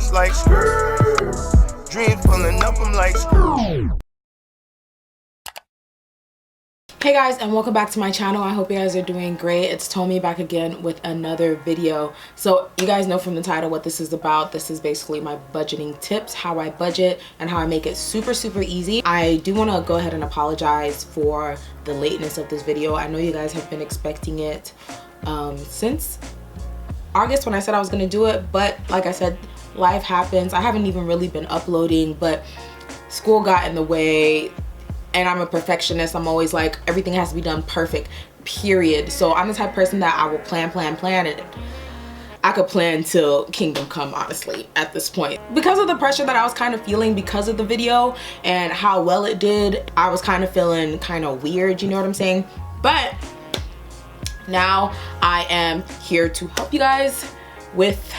it's like skirt. Dream pulling up, I'm like skirt. Hey guys, and welcome back to my channel. I hope you guys are doing great. It's Tomi back again with another video. So you guys know from the title what this is about. This is basically my budgeting tips, how I budget and how I make it super easy. I do want to go ahead and apologize for the lateness of this video. I know you guys have been expecting it since August when I said I was going to do it, but like I said, life happens. I haven't even really been uploading, but school got in the way. And I'm a perfectionist. I'm always like, everything has to be done perfect, period. So I'm the type of person that I will plan, and I could plan till kingdom come, honestly, at this point. Because of the pressure that I was kind of feeling because of the video and how well it did, I was kind of feeling kind of weird, you know what I'm saying? But now I am here to help you guys with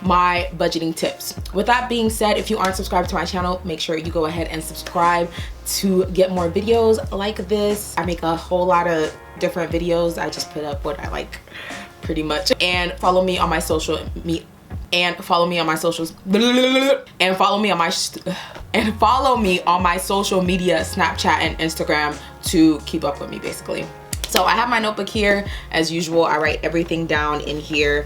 my budgeting tips. With that being said, if you aren't subscribed to my channel, make sure you go ahead and subscribe to get more videos like this. I make a whole lot of different videos. I just put up what I like, pretty much. And follow me on my social media. And follow me on my socials. And follow me on my social media, Snapchat and Instagram, to keep up with me, basically. So I have my notebook here. As usual, I write everything down in here.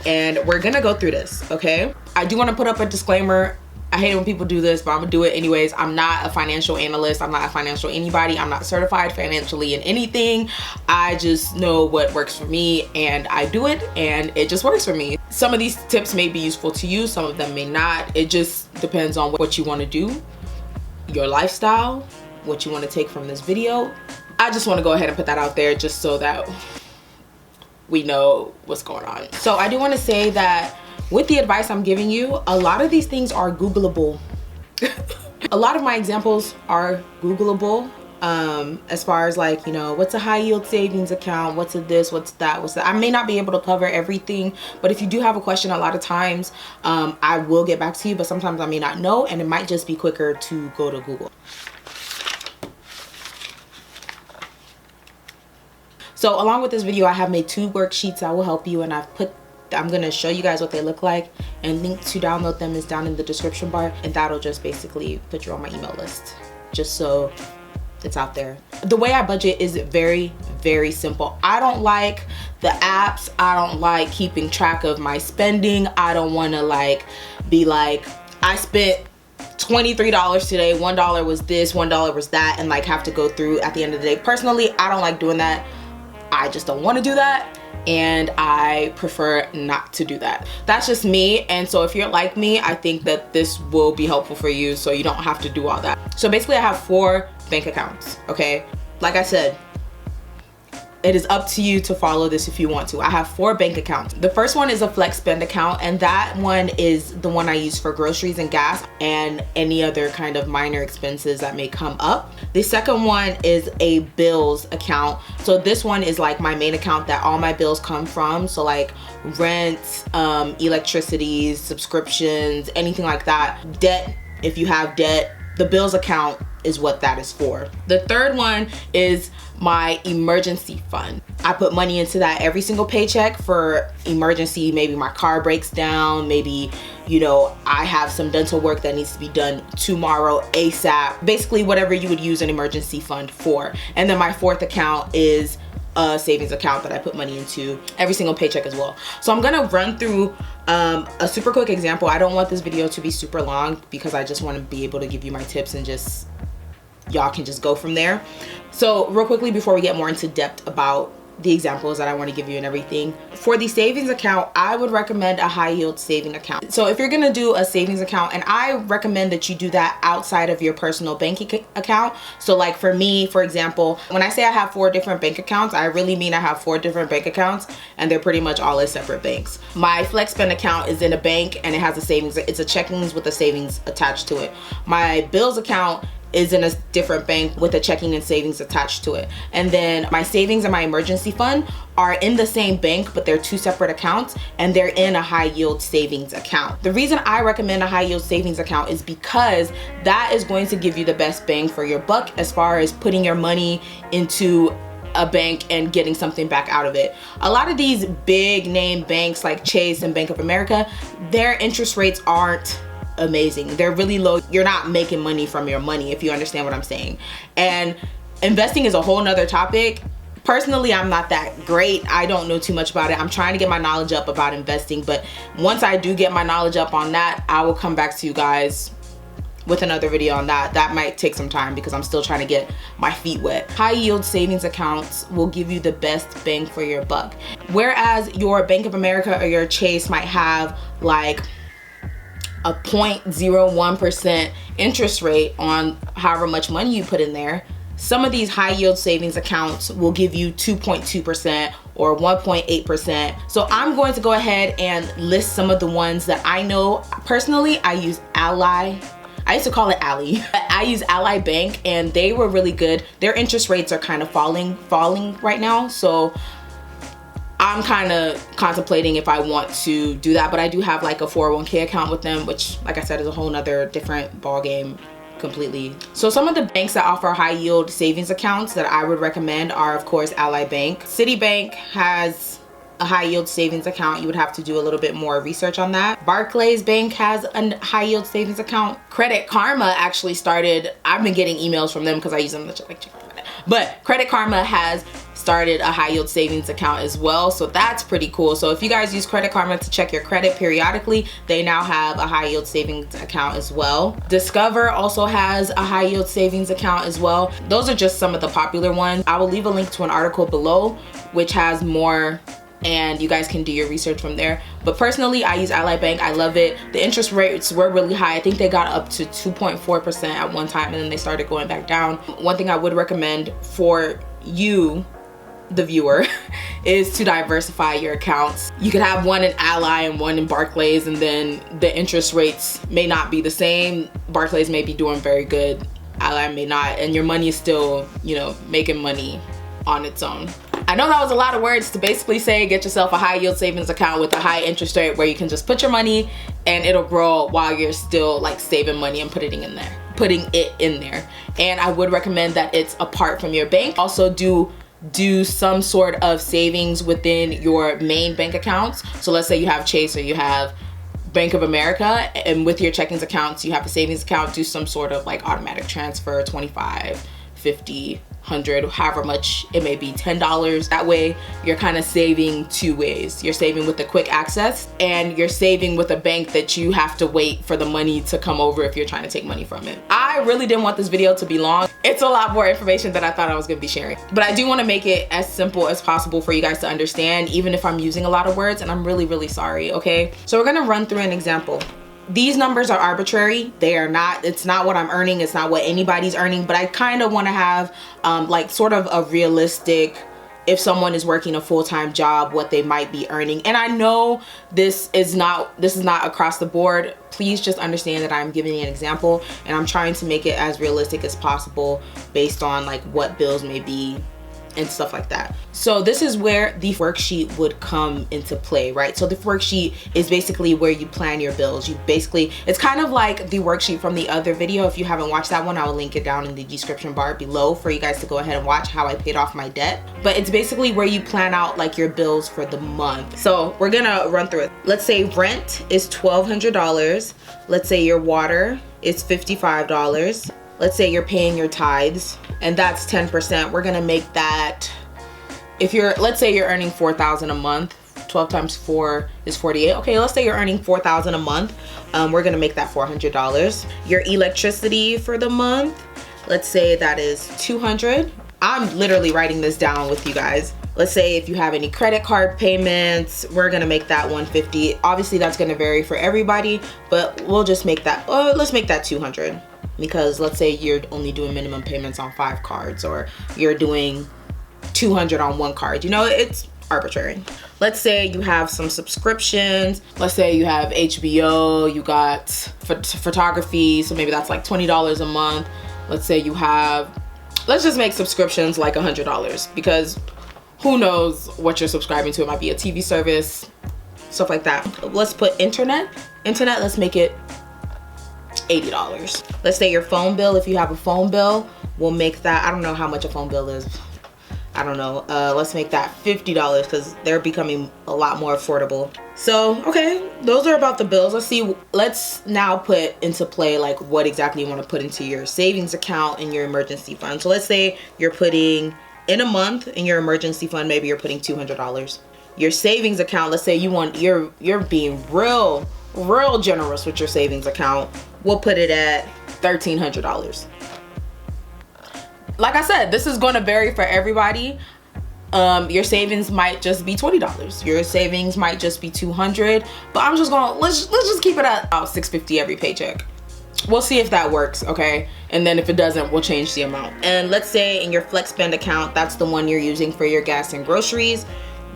And we're gonna go through this, okay? I do want to put up a disclaimer. I hate it when people do this, but I'm gonna do it anyways. I'm not a financial analyst. I'm not a financial anybody. I'm not certified financially in anything. I just know what works for me and I do it and it just works for me. Some of these tips may be useful to you, some of them may not. It just depends on what you want to do, your lifestyle, what you want to take from this video. I just want to go ahead and put that out there just so that we know what's going on. So I do want to say that with the advice I'm giving you, a lot of these things are Googleable. A lot of my examples are Googleable, as far as like, you know, what's a high yield savings account, what's a this, what's that, what's that. I may not be able to cover everything, but if you do have a question, a lot of times I will get back to you, but sometimes I may not know, and it might just be quicker to go to Google. So along with this video, I have made 2 worksheets that will help you, and I'm gonna show you guys what they look like, and link to download them is down in the description bar, and that'll just basically put you on my email list, just so it's out there. The way I budget is very simple. I don't like the apps. I don't like keeping track of my spending. I don't wanna like be like, I spent $23 today, $1 was this, $1 was that, and like have to go through at the end of the day. Personally, I don't like doing that. I just don't want to do that, and I prefer not to do that. That's just me, and so if you're like me, I think that this will be helpful for you so you don't have to do all that. So basically I have 4 bank accounts, okay? Like I said, it is up to you to follow this if you want to. I have 4 bank accounts. The first one is a flex spend account, and that one is the one I use for groceries and gas and any other kind of minor expenses that may come up. The second one is a bills account. So this one is like my main account that all my bills come from. So like rent, electricity, subscriptions, anything like that. Debt, if you have debt, the bills account is what that is for. The third one is my emergency fund. I put money into that every single paycheck for emergency. Maybe my car breaks down, maybe, you know, I have some dental work that needs to be done tomorrow ASAP. Basically whatever you would use an emergency fund for. And then my fourth account is a savings account that I put money into every single paycheck as well. So I'm gonna run through a super quick example. I don't want this video to be super long because I just want to be able to give you my tips and just y'all can just go from there. So real quickly before we get more into depth about the examples that I want to give you and everything, for the savings account, I would recommend a high yield saving account. So if you're gonna do a savings account, and I recommend that you do that outside of your personal banking account. So like for me, for example, when I say I have 4 different bank accounts, I really mean I have 4 different bank accounts, and they're pretty much all in separate banks. My flex spend account is in a bank and it has a savings, it's a checkings with a savings attached to it. My bills account is in a different bank with a checking and savings attached to it. And then my savings and my emergency fund are in the same bank, but they're 2 separate accounts, and they're in a high yield savings account. The reason I recommend a high yield savings account is because that is going to give you the best bang for your buck as far as putting your money into a bank and getting something back out of it. A lot of these big name banks like Chase and Bank of America, their interest rates aren't amazing. They're really low. You're not making money from your money, if you understand what I'm saying. And investing is a whole nother topic. Personally, I'm not that great. I don't know too much about it. I'm trying to get my knowledge up about investing, but once I do get my knowledge up on that, I will come back to you guys with another video on that. That might take some time because I'm still trying to get my feet wet. High yield savings accounts will give you the best bang for your buck. Whereas your Bank of America or your Chase might have like a 0.01% interest rate on however much money you put in there, some of these high yield savings accounts will give you 2.2% or 1.8%. So I'm going to go ahead and list some of the ones that I know. Personally, I use Ally. I used to call it Ally. I use Ally Bank and they were really good. Their interest rates are kind of falling right now. So I'm kind of contemplating if I want to do that, but I do have like a 401k account with them, which like I said is a whole nother different ball game completely. So some of the banks that offer high yield savings accounts that I would recommend are of course Ally Bank. Citibank has a high yield savings account. You would have to do a little bit more research on that. Barclays Bank has a high yield savings account. Credit Karma actually started, I've been getting emails from them because I use them to like, but Credit Karma has started a high yield savings account as well, so that's pretty cool. So if you guys use Credit Karma to check your credit periodically, they now have a high yield savings account as well. Discover also has a high yield savings account as well. Those are just some of the popular ones. I will leave a link to an article below which has more and you guys can do your research from there. But personally, I use Ally Bank. I love it. The interest rates were really high. I think they got up to 2.4% at one time and then they started going back down. One thing I would recommend for you, the viewer, is to diversify your accounts. You could have one in Ally and one in Barclays, and then the interest rates may not be the same. Barclays may be doing very good, Ally may not, and your money is still, you know, making money on its own. I know that was a lot of words to basically say get yourself a high yield savings account with a high interest rate where you can just put your money and it'll grow while you're still like saving money and putting it in there. And I would recommend that it's apart from your bank. Also do some sort of savings within your main bank accounts. So let's say you have Chase or you have Bank of America, and with your checkings accounts you have a savings account. Do some sort of like automatic transfer, 25, 50, 100, however much it may be, $10. That way you're kind of saving two ways. You're saving with the quick access and you're saving with a bank that you have to wait for the money to come over if you're trying to take money from it. I really didn't want this video to be long. It's a lot more information than I thought I was gonna be sharing, but I do want to make it as simple as possible for you guys to understand, even if I'm using a lot of words, and I'm really sorry, okay? So we're gonna run through an example. These numbers are arbitrary. They are not, it's not what I'm earning, it's not what anybody's earning, but I kind of want to have like sort of a realistic, if someone is working a full-time job, what they might be earning. And I know this is not across the board. Please just understand that I'm giving you an example and I'm trying to make it as realistic as possible based on like what bills may be and stuff like that. So this is where the worksheet would come into play, right? So the worksheet is basically where you plan your bills. It's kind of like the worksheet from the other video. If you haven't watched that one, I will link it down in the description bar below for you guys to go ahead and watch how I paid off my debt. But it's basically where you plan out like your bills for the month. So we're gonna run through it. Let's say rent is $1,200. Let's say your water is $55. Let's say you're paying your tithes and that's 10%. We're gonna make that, let's say you're earning $4,000 a month, 12 times 4 is 48. Okay, let's say you're earning $4,000 a month. We're gonna make that $400. Your electricity for the month, let's say that is $200. I'm literally writing this down with you guys. Let's say if you have any credit card payments, we're gonna make that $150. Obviously that's gonna vary for everybody, but we'll just make that, let's make that $200. Because let's say you're only doing minimum payments on 5 cards, or you're doing $200 on 1 card. You know, it's arbitrary. Let's say you have some subscriptions. Let's say you have HBO, you got photography, so maybe that's like $20 a month. Let's say you have, let's just make subscriptions like $100, because who knows what you're subscribing to. It might be a TV service, stuff like that. Let's put internet, let's make it $80. Let's say your phone bill, if you have a phone bill, we'll make that, I don't know how much a phone bill is. I don't know, let's make that $50 because they're becoming a lot more affordable. So, okay, those are about the bills. Let's now put into play like what exactly you want to put into your savings account and your emergency fund. So let's say you're putting in a month in your emergency fund, maybe you're putting $200. Your savings account, let's say you're being real generous with your savings account. We'll put it at $1,300. Like I said, this is going to vary for everybody. Your savings might just be $20. Your savings might just be $200. But I'm just gonna let's just keep it at about $650 every paycheck. We'll see if that works, okay? And then if it doesn't, we'll change the amount. And let's say in your flex spend account, that's the one you're using for your gas and groceries.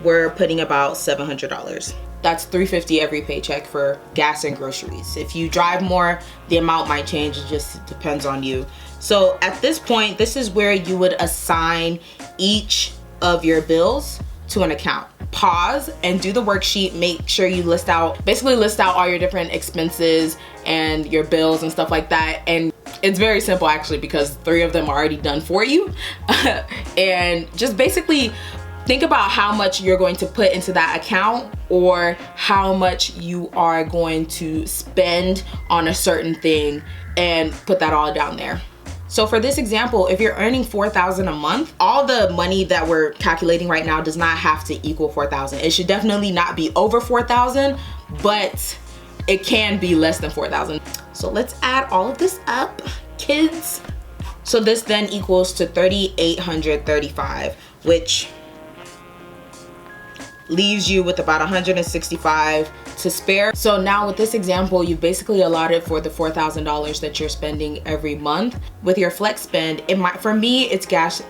We're putting about $700. That's $350 every paycheck for gas and groceries. If you drive more, the amount might change. It just depends on you. So at this point, this is where you would assign each of your bills to an account. Pause and do the worksheet. Make sure you basically list out all your different expenses and your bills and stuff like that. And it's very simple actually, because 3 of them are already done for you. And just basically think about how much you're going to put into that account, or how much you are going to spend on a certain thing, and put that all down there. So for this example, if you're earning $4,000 a month, all the money that we're calculating right now does not have to equal $4,000. It should definitely not be over $4,000, but it can be less than $4,000. So let's add all of this up, kids. So this then equals to $3,835, which leaves you with about $165 to spare. So now with this example, you've basically allotted for the $4,000 that you're spending every month. With your flex spend, for me, it's gas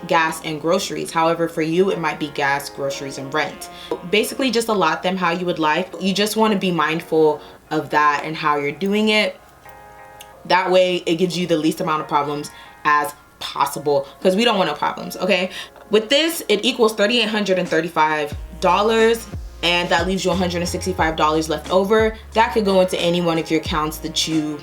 and groceries. However, for you, it might be gas, groceries, and rent. Basically, just allot them how you would like. You just want to be mindful of that and how you're doing it. That way, it gives you the least amount of problems as possible, because we don't want no problems, okay? With this, it equals $3,835, and that leaves you $165 left over. That could go into any one of your accounts that you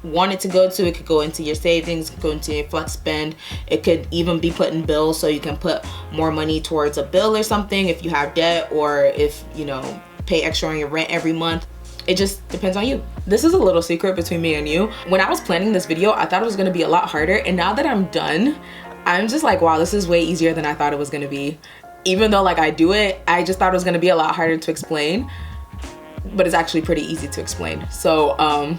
want it to go to. It could go into your savings, go into your flex spend. It could even be put in bills, so you can put more money towards a bill or something if you have debt, or if you know, pay extra on your rent every month. It just depends on you. This is a little secret between me and you. When I was planning this video, I thought it was gonna be a lot harder, and now that I'm done, I'm just like, wow, this is way easier than I thought it was gonna be. Even though like I do it, I just thought it was gonna be a lot harder to explain, but it's actually pretty easy to explain. So I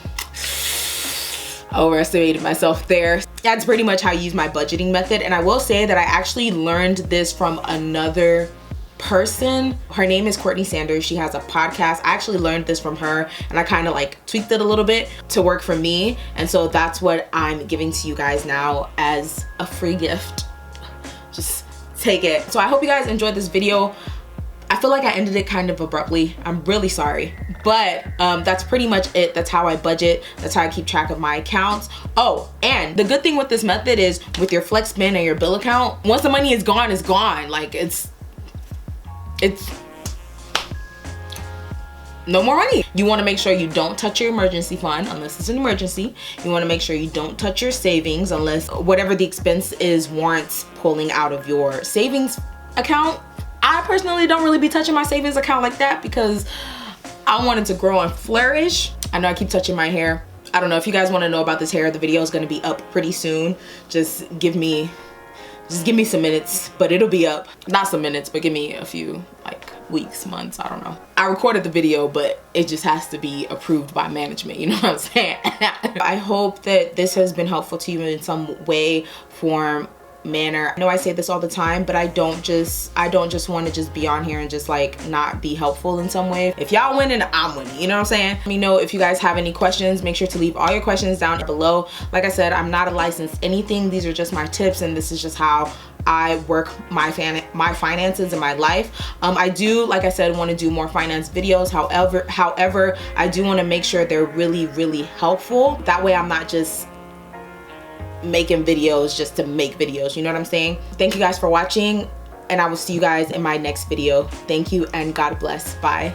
overestimated myself there. That's pretty much how I use my budgeting method. And I will say that I actually learned this from another person. Her name is Courtney Sanders. She has a podcast. I actually learned this from her, and I kind of like tweaked it a little bit to work for me. And so that's what I'm giving to you guys now as a free gift. Just take it. So I hope you guys enjoyed this video. I feel like I ended it kind of abruptly. I'm really sorry, but that's pretty much it. That's how I budget. That's how I keep track of my accounts. Oh, and the good thing with this method is with your flex spend and your bill account, once the money is gone, it's gone. Like it's no more money. You want to make sure you don't touch your emergency fund unless it's an emergency. You want to make sure you don't touch your savings unless whatever the expense is warrants pulling out of your savings account. I personally don't really be touching my savings account like that because I want it to grow and flourish. I know I keep touching my hair. I don't know if you guys want to know about this hair. The video is going to be up pretty soon. Just give me some minutes, but it'll be up. Not some minutes, but give me a few like weeks, months, I don't know. I recorded the video, but it just has to be approved by management, you know what I'm saying? I hope that this has been helpful to you in some way, form, manner. I know I say this all the time, but I don't just want to just be on here and just like not be helpful in some way. If y'all winning, I'm winning, you know what I'm saying? Let me know if you guys have any questions. Make sure to leave all your questions down below. Like I said, I'm not a licensed anything. These are just my tips, and this is just how I work my finances in my life. I do, like I said, want to do more finance videos. However, I do want to make sure they're really, really helpful. That way I'm not just making videos just to make videos, you know what I'm saying? Thank you guys for watching, and I will see you guys in my next video. Thank you, and God bless. Bye.